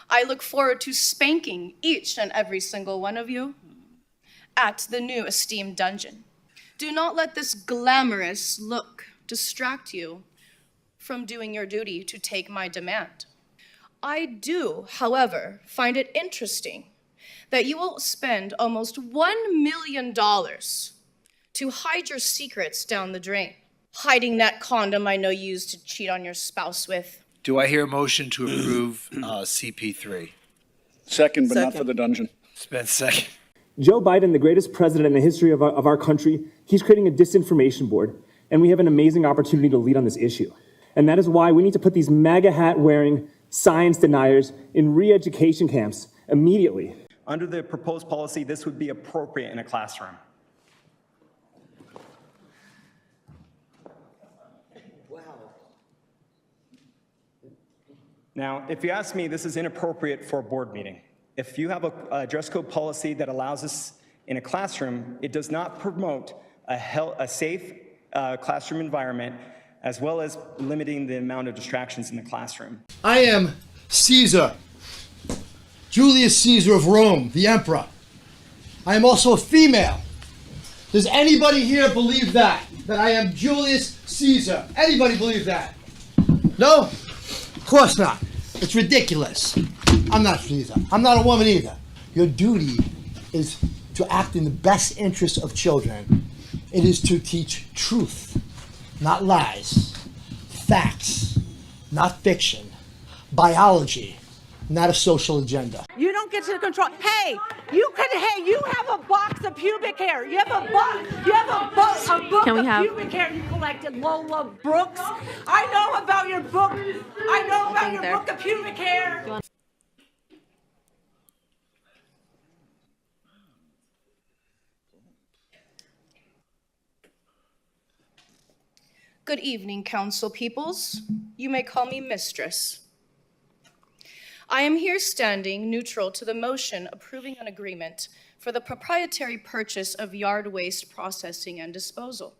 I look forward to spanking each and every single one of you at the new esteemed dungeon. Do not let this glamorous look distract you from doing your duty to take my demand. I do, however, find it interesting that you will spend almost $1 million to hide your secrets down the drain. Hiding that condom I know you used to cheat on your spouse with. Do I hear a motion to approve CP3? Second, but not for the dungeon. Spence second. Joe Biden, the greatest president in the history of our country, he's creating a disinformation board, and we have an amazing opportunity to lead on this issue. And that is why we need to put these MAGA hat-wearing science deniers in re-education camps immediately. Under the proposed policy, this would be appropriate in a classroom. Now, if you ask me, this is inappropriate for a board meeting. If you have a dress code policy that allows us in a classroom, it does not promote a safe classroom environment, as well as limiting the amount of distractions in the classroom. I am Caesar, Julius Caesar of Rome, the emperor. I am also a female. Does anybody here believe that I am Julius Caesar? Anybody believe that? No? Of course not. It's ridiculous. I'm not Caesar. I'm not a woman either. Your duty is to act in the best interest of children. It is to teach truth, not lies, facts, not fiction, biology, not a social agenda. You don't get to control. Hey, you have a box of pubic hair. You have a box of pubic hair you collected, Lola Brooks. I know about your book. I know about your book of pubic hair. Good evening, council peoples. You may call me mistress. I am here standing neutral to the motion approving an agreement for the proprietary purchase of yard waste processing and disposal.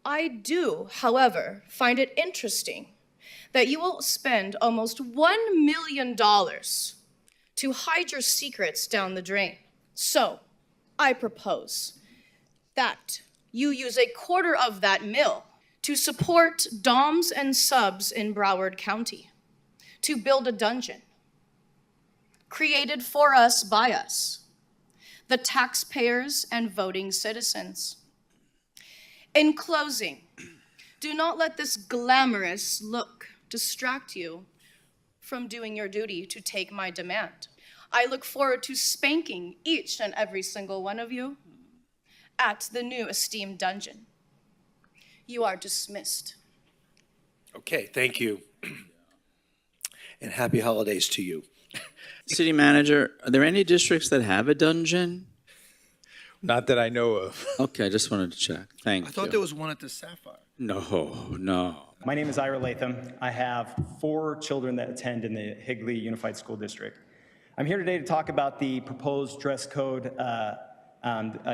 I do, however, find it interesting that you will spend almost $1 million to hide your secrets down the drain. So, I propose that you use a quarter of that mill to support doms and subs in Broward County, to build a dungeon created for us by us, the taxpayers and voting citizens. In closing, do not let this glamorous look distract you from doing your duty to take my demand. I look forward to spanking each and every single one of you at the new esteemed dungeon. You are dismissed. Okay, thank you. And happy holidays to you. City manager, are there any districts that have a dungeon? Not that I know of. Okay, I just wanted to check. Thank you. I thought there was one at the Sapphire. No. My name is Ira Latham. I have 4 children that attend in the Higley Unified School District. I'm here today to talk about the proposed dress code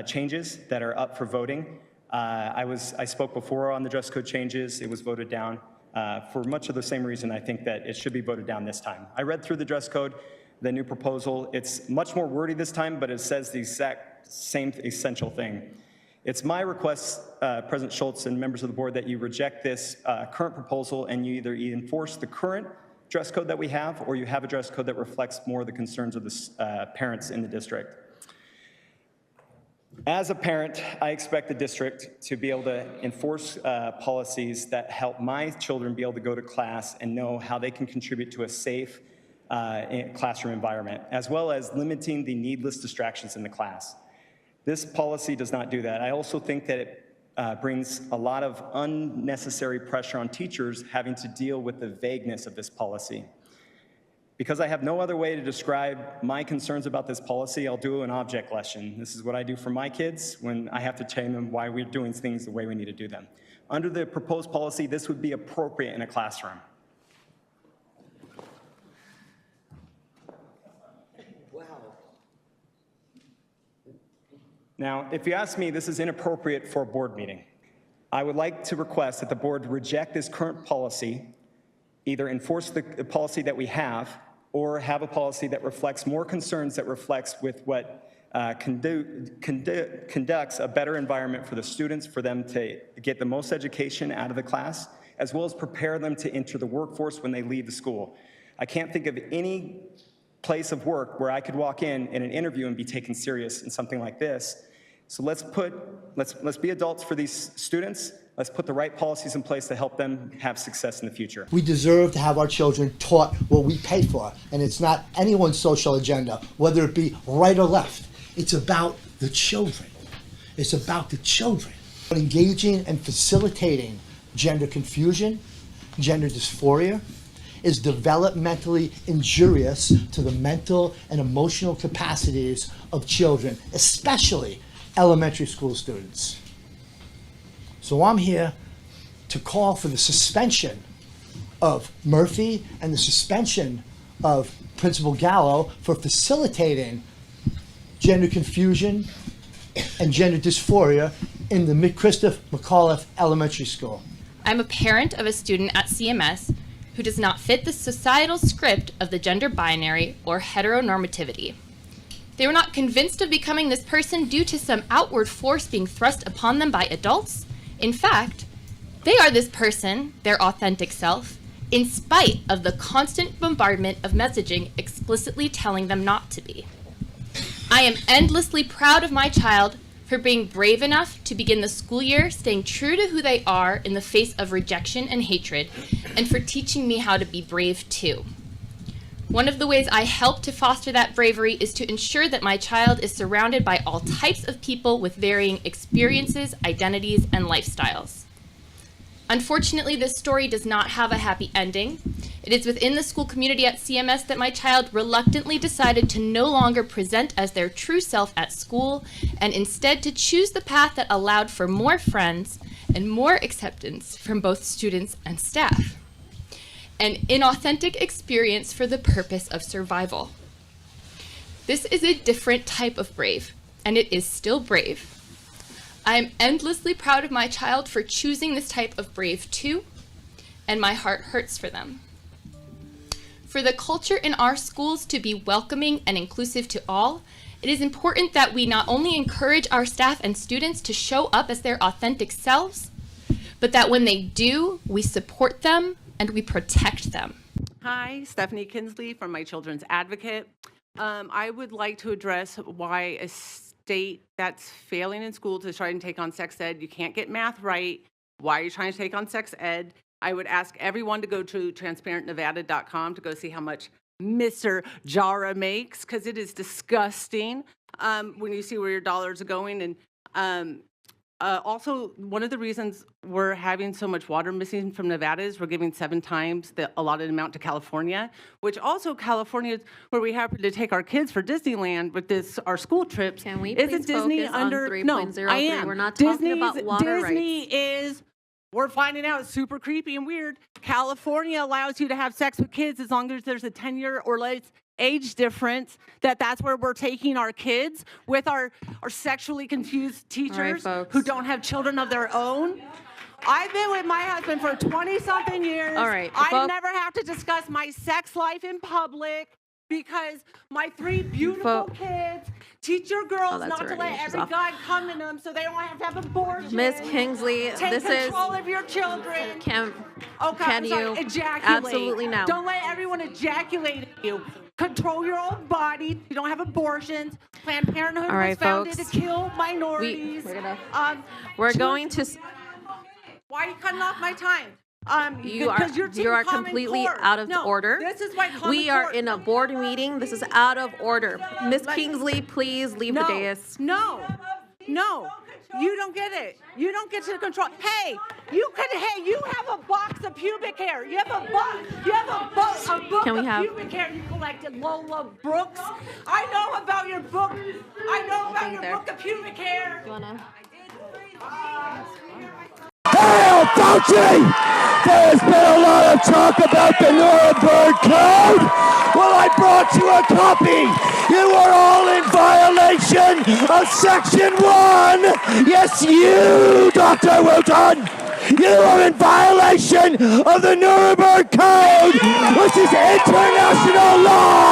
changes that are up for voting. I spoke before on the dress code changes. It was voted down. For much of the same reason, I think that it should be voted down this time. I read through the dress code, the new proposal. It's much more wordy this time, but it says the exact same essential thing. It's my request, President Schultz and members of the board, that you reject this current proposal and you either enforce the current dress code that we have, or you have a dress code that reflects more of the concerns of the parents in the district. As a parent, I expect the district to be able to enforce policies that help my children be able to go to class and know how they can contribute to a safe classroom environment, as well as limiting the needless distractions in the class. This policy does not do that. I also think that it brings a lot of unnecessary pressure on teachers having to deal with the vagueness of this policy. Because I have no other way to describe my concerns about this policy, I'll do an object lesson. This is what I do for my kids when I have to tell them why we're doing things the way we need to do them. Under the proposed policy, this would be appropriate in a classroom. Now, if you ask me, this is inappropriate for a board meeting. I would like to request that the board reject this current policy, either enforce the policy that we have, or have a policy that reflects more concerns that reflects with what conducts a better environment for the students, for them to get the most education out of the class, as well as prepare them to enter the workforce when they leave the school. I can't think of any place of work where I could walk in an interview and be taken serious in something like this. So let's be adults for these students. Let's put the right policies in place to help them have success in the future. We deserve to have our children taught what we pay for, and it's not anyone's social agenda, whether it be right or left. It's about the children. It's about the children. Engaging and facilitating gender confusion, gender dysphoria, is developmentally injurious to the mental and emotional capacities of children, especially elementary school students. So I'm here to call for the suspension of Murphy and the suspension of Principal Gallo for facilitating gender confusion and gender dysphoria in the McChristoph McAuliffe Elementary School. I'm a parent of a student at CMS who does not fit the societal script of the gender binary or heteronormativity. They were not convinced of becoming this person due to some outward force being thrust upon them by adults. In fact, they are this person, their authentic self, in spite of the constant bombardment of messaging explicitly telling them not to be. I am endlessly proud of my child for being brave enough to begin the school year staying true to who they are in the face of rejection and hatred, and for teaching me how to be brave too. One of the ways I help to foster that bravery is to ensure that my child is surrounded by all types of people with varying experiences, identities, and lifestyles. Unfortunately, this story does not have a happy ending. It is within the school community at CMS that my child reluctantly decided to no longer present as their true self at school, and instead to choose the path that allowed for more friends and more acceptance from both students and staff. An inauthentic experience for the purpose of survival. This is a different type of brave, and it is still brave. I am endlessly proud of my child for choosing this type of brave too, and my heart hurts for them. For the culture in our schools to be welcoming and inclusive to all, it is important that we not only encourage our staff and students to show up as their authentic selves, but that when they do, we support them and we protect them. Hi, Stephanie Kinsley from My Children's Advocate. I would like to address why a state that's failing in school to try and take on sex ed, you can't get math right. Why are you trying to take on sex ed? I would ask everyone to go to transparentnevada.com to go see how much Mr. Jara makes, because it is disgusting when you see where your dollars are going. And also, one of the reasons we're having so much water missing from Nevada is we're giving 7 times the allotted amount to California, which also California, where we happen to take our kids for Disneyland with our school trips. Can we isn't please Disney focus under? on 3.03? No, I am. We're not talking about water Disney rights. is. We're finding out it's super creepy and weird. California allows you to have sex with kids as long as there's a 10-year or less age difference. That's where we're taking our kids with our sexually confused teachers who don't have children of their own. I've been with my husband for 20-something years. All right. I never have to discuss my sex life in public because my 3 beautiful kids teach your girls not to let every guy come in them so they don't have to have abortions. Miss Kingsley, Take this is control of your children. Can you ejaculate? Absolutely no. Don't let everyone ejaculate at you. Control your own body. You don't have abortions. Planned Parenthood was founded to kill minorities. We're going to. Why are you cutting off my time? You are completely out of order. This is why we are in a board meeting. This is out of order. Miss Kingsley, please leave the dais. No, you don't get it. You don't get to control. Hey, you have a box of pubic hair. You have a book of pubic hair you collected, Lola Brooks. I know about your book. I know about your book of pubic hair. Hail Fauci! There's been a lot of talk about the Nuremberg Code. Well, I brought you a copy. You are all in violation of Section 1. Yes, you, Dr. Wooten. You are in violation of the Nuremberg Code, which is international law.